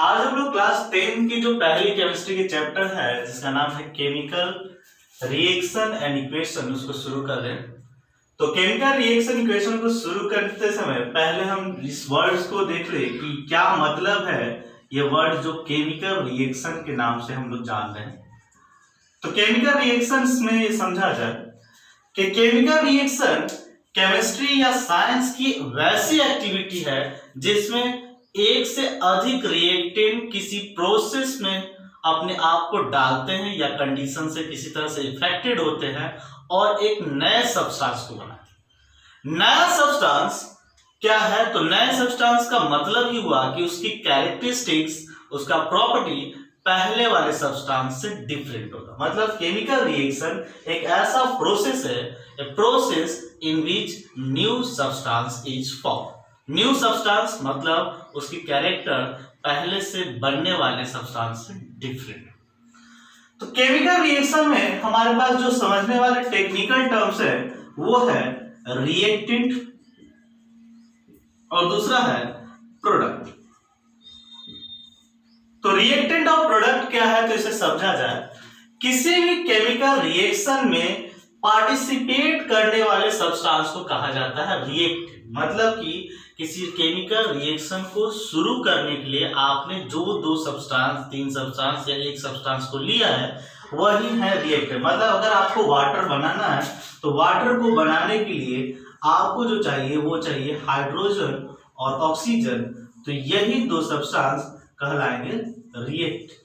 आज हम लोग क्लास 10 की जो पहली केमिस्ट्री की चैप्टर है जिसका नाम है केमिकल रिएक्शन एंड इक्वेशन उसको शुरू कर रहे हैं। तो केमिकल रिएक्शन इक्वेशन को शुरू करते समय पहले हम इस वर्ड्स को देख ले कि क्या मतलब है ये वर्ड जो केमिकल रिएक्शन के नाम से हम लोग जान रहे हैं। तो केमिकल रिएक्शंस में ये समझा जाए कि केमिकल रिएक्शन केमिस्ट्री या साइंस की वैसी एक्टिविटी है जिसमें एक से अधिक रिएक्टेंट किसी प्रोसेस में अपने आप को डालते हैं या कंडीशन से किसी तरह से इफेक्टेड होते हैं और एक नए सब्सटेंस को बनाते हैं। नया सब्सटेंस क्या है? तो नए सब्सटेंस का मतलब ही हुआ कि उसकी कैरेक्टरिस्टिक्स, उसका प्रॉपर्टी पहले वाले सब्सटेंस से डिफरेंट होगा। मतलब केमिकल रिएक्शन एक ऐसा प्रोसेस है, a process in which new substance is form. New substance मतलब उसकी कैरेक्टर पहले से बनने वाले सब्सटेंस से डिफरेंट। तो केमिकल रिएक्शन में हमारे पास जो समझने वाले टेक्निकल टर्म्स है वो है रिएक्टेंट और दूसरा है प्रोडक्ट। तो रिएक्टेंट और प्रोडक्ट क्या है तो इसे समझा जाए। किसी भी केमिकल रिएक्शन में पार्टिसिपेट करने वाले सब्सटेंस को कहा जाता है रिएक्टेंट। मतलब कि किसी केमिकल रिएक्शन को शुरू करने के लिए आपने जो दो सब्सटेंस, तीन सब्सटेंस या एक सब्सटेंस को लिया है वही है रिएक्टेंट। मतलब अगर आपको वाटर बनाना है तो वाटर को बनाने के लिए आपको जो चाहिए वो चाहिए हाइड्रोजन और ऑक्सीजन। तो यही दो सब्सटेंस कहलाएंगे रिएक्टेंट।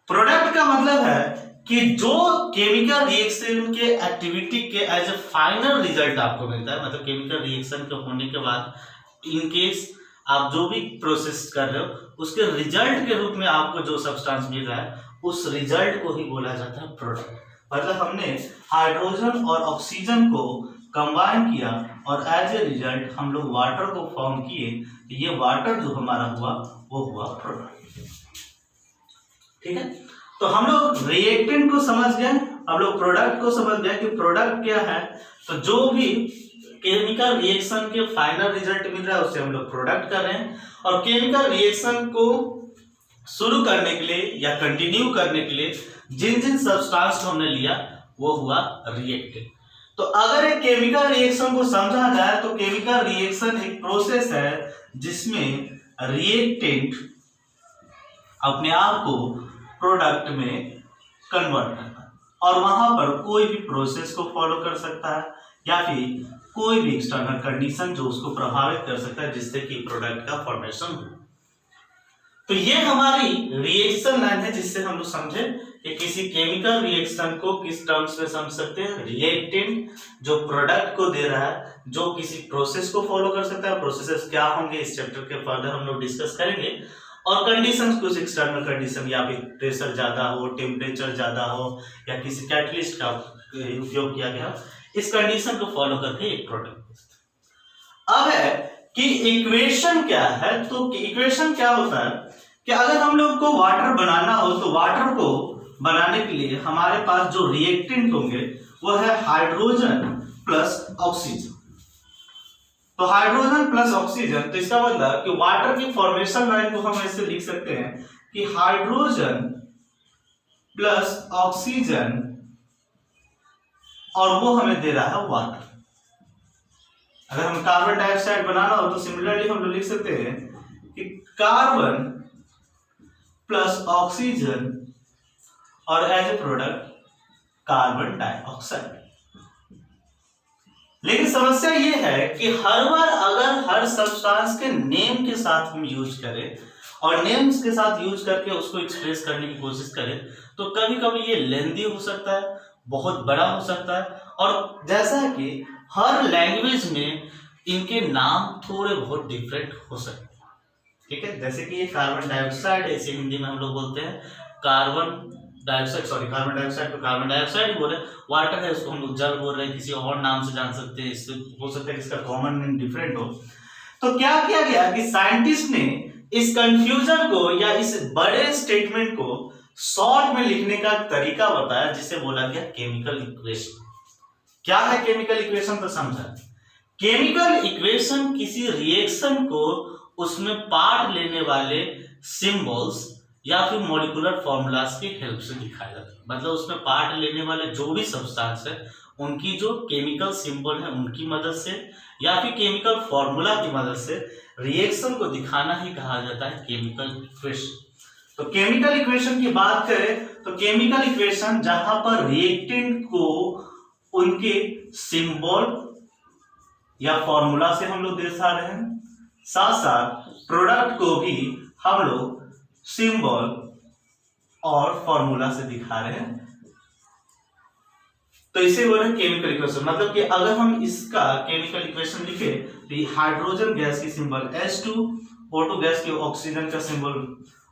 प्रोडक्ट का मतलब है कि जो केमिकल रिएक्शन के एक्टिविटी के एज ए फाइनल रिजल्ट आपको मिलता है। मतलब केमिकल रिएक्शन के होने के बाद इन केस आप जो भी प्रोसेस कर रहे हो उसके रिजल्ट के रूप में आपको जो सब्सटेंस मिल रहा है उस रिजल्ट को ही बोला जाता है प्रोडक्ट। मतलब हमने हाइड्रोजन और ऑक्सीजन को कंबाइन किया और एज ए रिजल्ट हम लोग वाटर को फॉर्म किए। तो ये वाटर जो हमारा हुआ वो हुआ प्रोडक्ट। ठीक है, तो हम लोग रिएक्टेंट को समझ गए, हम लोग प्रोडक्ट को समझ गए कि प्रोडक्ट क्या है। तो जो भी केमिकल रिएक्शन के फाइनल रिजल्ट मिल रहा है उससे हम लोग प्रोडक्ट कर रहे हैं। और केमिकल रिएक्शन को शुरू करने के लिए या कंटिन्यू करने के लिए जिन जिन सब्सटेंस को हमने लिया वो हुआ रिएक्टेंट। तो अगर एक केमिकल रिएक्शन को समझा जाए तो केमिकल रिएक्शन एक प्रोसेस है जिसमें रिएक्टेंट अपने आप को प्रोडक्ट में कन्वर्ट करता है और वहां पर कोई भी प्रोसेस को फॉलो कर सकता है या फिर कोई भी एक्सटर्नल कंडीशन जो उसको प्रभावित कर सकता है जिससे कि प्रोडक्ट का फॉर्मेशन हो। तो ये हमारी रिएक्शन लाइन है जिससे हम लोग समझे कि किसी केमिकल रिएक्शन को किस टर्म्स में समझ सकते हैं। रिएक्टेंट जो प्रोडक्ट को दे रहा है, जो किसी प्रोसेस को फॉलो कर सकता है। प्रोसेसेस क्या होंगे इस चैप्टर के फर्दर हम लोग डिस्कस करेंगे। और कंडीशंस, कुछ एक्सटर्नल कंडीशन या फिर प्रेशर ज्यादा हो, टेम्परेचर ज्यादा हो या किसी कैटलिस्ट का उपयोग किया गया, इस कंडीशन को फॉलो करके एक प्रोडक्ट। अब है कि इक्वेशन क्या है। तो इक्वेशन क्या होता है कि अगर हम लोग को वाटर बनाना हो तो वाटर को बनाने के लिए हमारे पास जो रिएक्टेंट होंगे वो है हाइड्रोजन प्लस ऑक्सीजन। तो हाइड्रोजन प्लस ऑक्सीजन, तो इसका मतलब कि वाटर की फॉर्मेशन लाइन को हम ऐसे लिख सकते हैं कि हाइड्रोजन प्लस ऑक्सीजन और वो हमें दे रहा है वाटर। अगर हम कार्बन डाइऑक्साइड बनाना हो तो सिमिलरली हम लोग लिख सकते हैं कि कार्बन प्लस ऑक्सीजन और as a product carbon dioxide. लेकिन समस्या ये है कि हर बार अगर हर सब्सटेंस के नेम के साथ हम यूज करें और नेम्स के साथ यूज करके उसको एक्सप्रेस करने की कोशिश करें तो कभी कभी ये लेंदी हो सकता है, बहुत बड़ा हो सकता है। और जैसा है कि हर लैंग्वेज में इनके नाम थोड़े बहुत डिफरेंट हो सकते हैं। ठीक है, जैसे कि ये कार्बन डाइऑक्साइड है, इसे हिंदी में हम लोग बोलते हैं कार्बन डाइऑक्साइड को कार्बन डाइऑक्साइड बोल रहे हैं। वाटर है उसको हम लोग जल बोल रहे हैं, किसी और नाम से जान सकते हैं, इससे हो सकता है कि इसका कॉमन नेम डिफरेंट हो। तो क्या किया गया कि साइंटिस्ट ने इस कंफ्यूजन को या इस बड़े स्टेटमेंट को शॉर्ट में लिखने का तरीका बताया जिसे बोला गया केमिकल इक्वेशन। क्या है केमिकल इक्वेशन तो समझा। केमिकल इक्वेशन किसी रिएक्शन को उसमें पार्ट लेने वाले सिंबल्स या फिर मॉलिक्यूलर फॉर्मूलाज की हेल्प से दिखाया जाता है। मतलब उसमें पार्ट लेने वाले जो भी सब्सटेंस है उनकी जो केमिकल सिंबल है उनकी मदद से या फिर केमिकल फॉर्मूला की मदद से रिएक्शन को दिखाना ही कहा जाता है केमिकल इक्वेशन। तो केमिकल इक्वेशन की बात करें तो केमिकल इक्वेशन जहां पर रिएक्टेंट को उनके सिंबल या फॉर्मूला से हम लोग दर्शा रहे हैं, साथ साथ प्रोडक्ट को भी हम लोग सिंबल और फॉर्मूला से दिखा रहे हैं। तो इसे बोल रहे हैं केमिकल इक्वेशन। मतलब कि अगर हम इसका केमिकल इक्वेशन लिखे तो हाइड्रोजन गैस की सिंबल H2, O2 गैस की ऑक्सीजन का सिंबल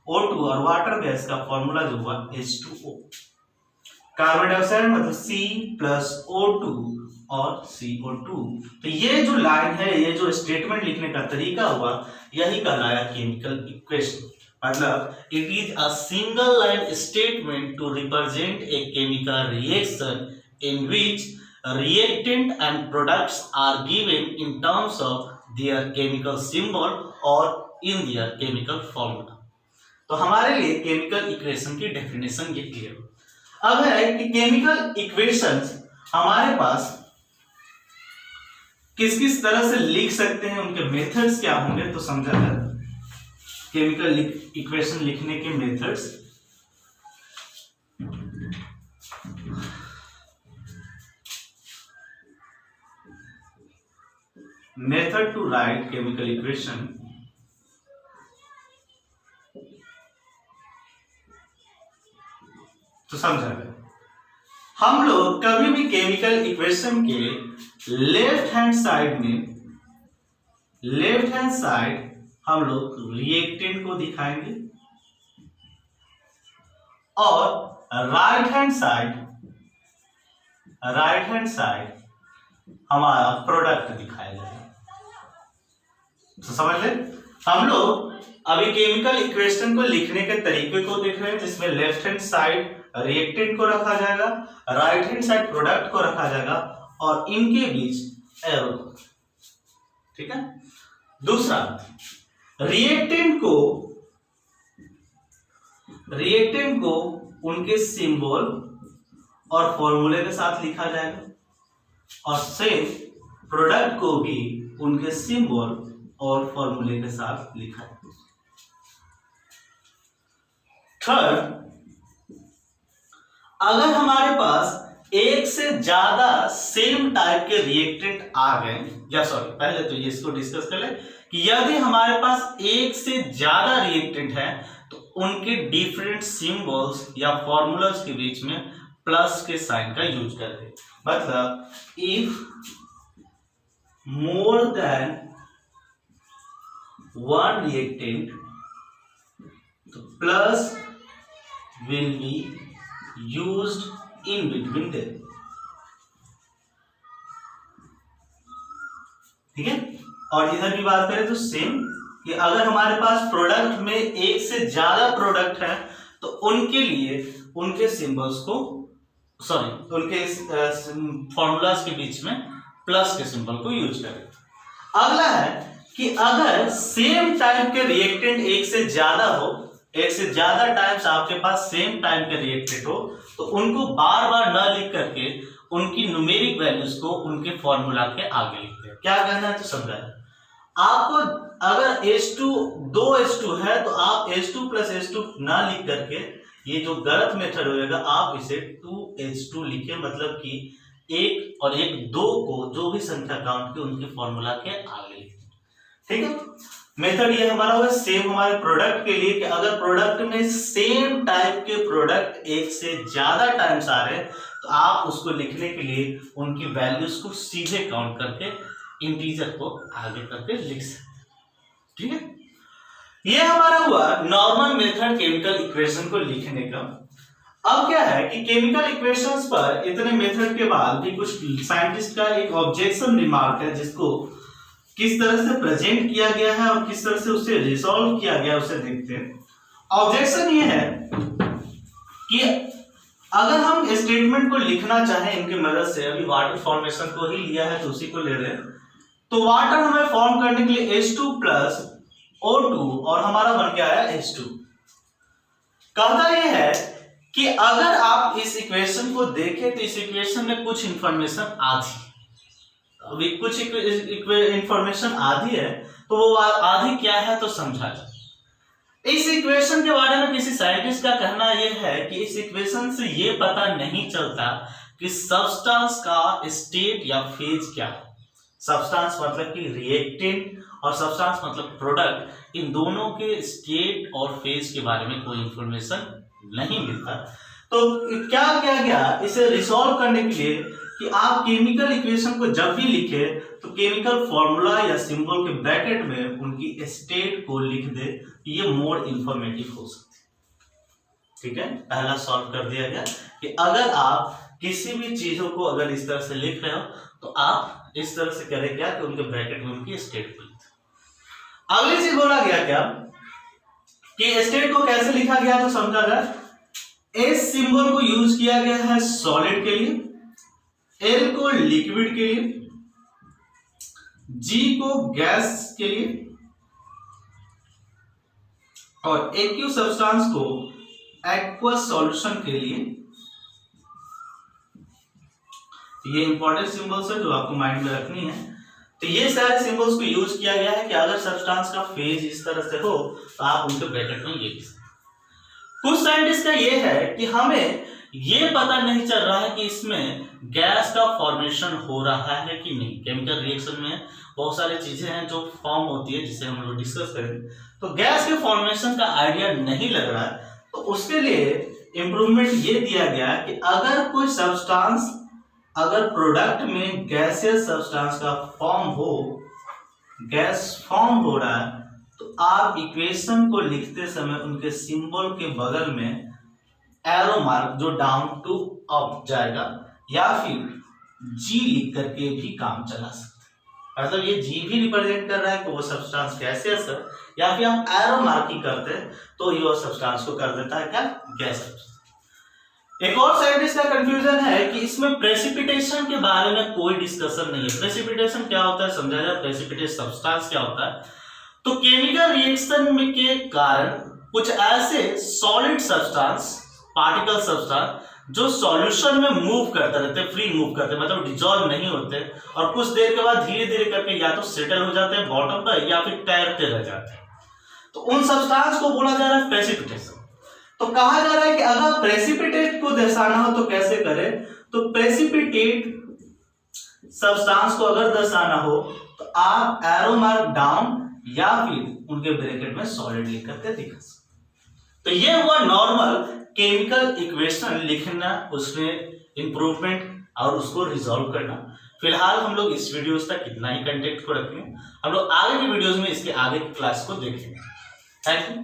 O2 और वाटर गैस का फॉर्मूला जो हुआ H2O। कार्बन डाइऑक्साइड मतलब C+O2 और CO2। तो ये जो लाइन है, ये जो स्टेटमेंट लिखने का तरीका हुआ, यही कहलाया केमिकल इक्वेशन। मतलब it is a single line statement to represent a chemical reaction in which reactant and products are given in terms of their chemical symbol or in their chemical formula। तो हमारे लिए chemical equation की definition ये clear. अब है कि chemical equations हमारे पास किस किस तरह से लिख सकते हैं, उनके मेथड्स क्या होंगे, तो समझा जाए केमिकल इक्वेशन लिखने के methods. Method to write chemical equation। तो समझा गया। हम लोग कभी भी केमिकल इक्वेशन के लेफ्ट हैंड साइड हम लोग रिएक्टेंट को दिखाएंगे और राइट हैंड साइड हमारा प्रोडक्ट दिखाया जाएगा। तो समझ ले, हम लोग अभी केमिकल इक्वेशन को लिखने के तरीके को देख रहे हैं, जिसमें लेफ्ट हैंड साइड रिएक्टेंट को रखा जाएगा, राइट हैंड साइड प्रोडक्ट को रखा जाएगा और इनके बीच एरो। ठीक है। दूसरा, रिएक्टेंट को उनके सिंबल और फॉर्मूले के साथ लिखा जाएगा और सेम प्रोडक्ट को भी उनके सिंबल और फॉर्मूले के साथ लिखा है। थर्ड, अगर हमारे पास एक से ज्यादा सेम टाइप के रिएक्टेंट आ गए, या सॉरी पहले तो ये इसको डिस्कस कर ले कि यदि हमारे पास एक से ज्यादा रिएक्टेंट है तो उनके डिफरेंट सिंबल्स या फॉर्मूलास के बीच में प्लस के साइन का यूज करते। मतलब if more than one reactant, तो plus will be used in between them। ठीक है। और इधर भी बात करें तो सेम कि अगर हमारे पास प्रोडक्ट में एक से ज्यादा प्रोडक्ट है तो उनके लिए उनके सिंबल्स को उनके फॉर्मूलाज के बीच में प्लस के सिंबल को यूज करें। अगला है कि अगर सेम टाइप के रिएक्टेंट एक से ज्यादा टाइम्स आपके पास सेम टाइप के रिएक्टेंट हो तो उनको बार बार न लिख करके उनकी न्यूमेरिक वैल्यूज को उनके फॉर्मूला के आगे लिखते हैं। क्या कहना है तो समझाए। आपको अगर दो H2 है तो आप H2 + H2 ना लिख करके, ये जो गलत मेथड होगा, आप इसे 2H2 लिखे। मतलब कि एक और एक दो को जो भी संख्या काउंट की उनके फॉर्मूला के आगे लिखते। ठीक है। मेथड ये हमारा होगा सेम हमारे प्रोडक्ट के लिए कि अगर प्रोडक्ट में सेम टाइप के प्रोडक्ट एक से ज्यादा टाइम्स आ रहे हैं तो आप उसको लिखने के लिए उनकी वैल्यूज को सीधे काउंट करके इंटीजर को आगे करके लिख सकते। ठीक है। ये हमारा हुआ नॉर्मल मेथड केमिकल इक्वेशन को लिखने का। अब क्या है कि केमिकल इक्वेशंस पर इतने मेथड के बाद भी कुछ साइंटिस्ट का एक ऑब्जेक्शन रिमार्क है, जिसको किस तरह से प्रेजेंट किया गया है और किस तरह से उसे रिसॉल्व किया गया उसे देखते हैं। ऑब्जेक्शन ये है कि अगर हम स्टेटमेंट को लिखना चाहें इनकी मदद से, अभी वाटर फॉर्मेशन को ही लिया है तो उसी को ले रहे हैं, तो वाटर हमें फॉर्म करने के लिए H2 + O2 और हमारा बन के आया H2। कहता यह है कि अगर आप इस इक्वेशन को देखें तो इस इक्वेशन में कुछ इंफॉर्मेशन आधी, अभी कुछ इंफॉर्मेशन आधी है, तो वो आधी क्या है तो समझा जाए। इस इक्वेशन के बारे में किसी साइंटिस्ट का कहना यह है कि इस इक्वेशन से ये पता नहीं चलता कि सब्सटेंस का स्टेट या फेज क्या है। सब्सटेंस मतलब कि रिएक्टेंट और सब्सटेंस मतलब प्रोडक्ट, इन दोनों के स्टेट और फेज के बारे में कोई इंफॉर्मेशन नहीं मिलता। तो क्या किया गया इसे रिसॉल्व करने के लिए कि आप केमिकल इक्वेशन को जब भी लिखे तो केमिकल फॉर्मूला या सिंबल के ब्रैकेट में उनकी स्टेट को लिख दे, ये मोर इंफॉर्मेटिव हो सकती है। ठीक है, पहला सॉल्व कर दिया गया कि अगर आप किसी भी चीजों को अगर इस तरह से लिख रहे हो तो आप इस तरह से करें क्या कि उनके ब्रैकेट में उनकी स्टेट को लिख दो। अगली चीज बोला गया क्या कि स्टेट को कैसे लिखा गया तो समझा जाए। एस सिंबल को यूज किया गया है सॉलिड के लिए, एल को लिक्विड के लिए, जी को गैस के लिए और एक्यू सब्सटेंस को एक्वस सॉल्यूशन के लिए। ये इंपॉर्टेंट सिंबल्स है जो आपको माइंड में रखनी है। तो ये सारे सिंबल्स को यूज किया गया है कि अगर सब्सटेंस का फेज इस तरह से हो तो आप उनके ब्रैकेट में ये लिख सकते। कुछ साइंटिस्ट का ये है कि हमें ये पता नहीं चल रहा है कि इसमें गैस का फॉर्मेशन हो रहा है कि नहीं। केमिकल रिएक्शन में बहुत सारी चीजें हैं जो फॉर्म होती है जिसे हम लोग डिस्कस करेंगे, तो गैस के फॉर्मेशन का आइडिया नहीं लग रहा है। तो उसके लिए इंप्रूवमेंट ये दिया गया है कि अगर कोई सब्सटेंस, अगर प्रोडक्ट में गैसियस सब्सटेंस का फॉर्म हो, गैस फॉर्म हो रहा है, तो आप इक्वेशन को लिखते समय उनके सिंबल के बगल में एरो मार्क जो डाउन टू अप जाएगा या फिर जी लिख करके भी काम चला सकते हैं। मतलब ये जी भी रिप्रेजेंट कर रहा है कि वो सब्सटेंस गैसियस है, या फिर हम एरो मार्किंग करते हैं तो ये सब्सटेंस को कर देता है क्या, गैस। एक और साइंटिस्ट का कंफ्यूजन है कि इसमें प्रेसिपिटेशन के बारे में कोई डिस्कशन नहीं है। प्रेसिपिटेशन क्या होता है समझा जाए। प्रेसिपिटेट सब्सटेंस क्या होता है, तो केमिकल रिएक्शन में के कारण कुछ ऐसे सॉलिड सब्सटेंस, पार्टिकल सब्सटेंस जो सॉल्यूशन में मूव करते रहते, फ्री मूव करते, मतलब डिसॉल्व नहीं होते, और कुछ देर के बाद धीरे धीरे करके या तो सेटल हो जाते हैं बॉटम पर या फिर तैरते रह जाते हैं, तो उन सब्सटेंस को बोला जा रहा है प्रेसिपिटेशन। तो कहा जा रहा है कि अगर प्रेसिपिटेट को दर्शाना हो तो कैसे करें, तो प्रेसिपिटेट सब्सटेंस को अगर दर्शाना हो तो आप एरो मार्क डाउन या फिर उनके ब्रैकेट में सॉलिड लिख करके दिखा सकते। तो ये हुआ नॉर्मल केमिकल इक्वेशन लिखना, उसमें इंप्रूवमेंट और उसको रिजॉल्व करना। फिलहाल हम लोग इस वीडियोस तक इतना ही कंटेंट को रखेंगे। हम लोग आगे की वीडियोस में इसके आगे की क्लास को देखेंगे। Thank you.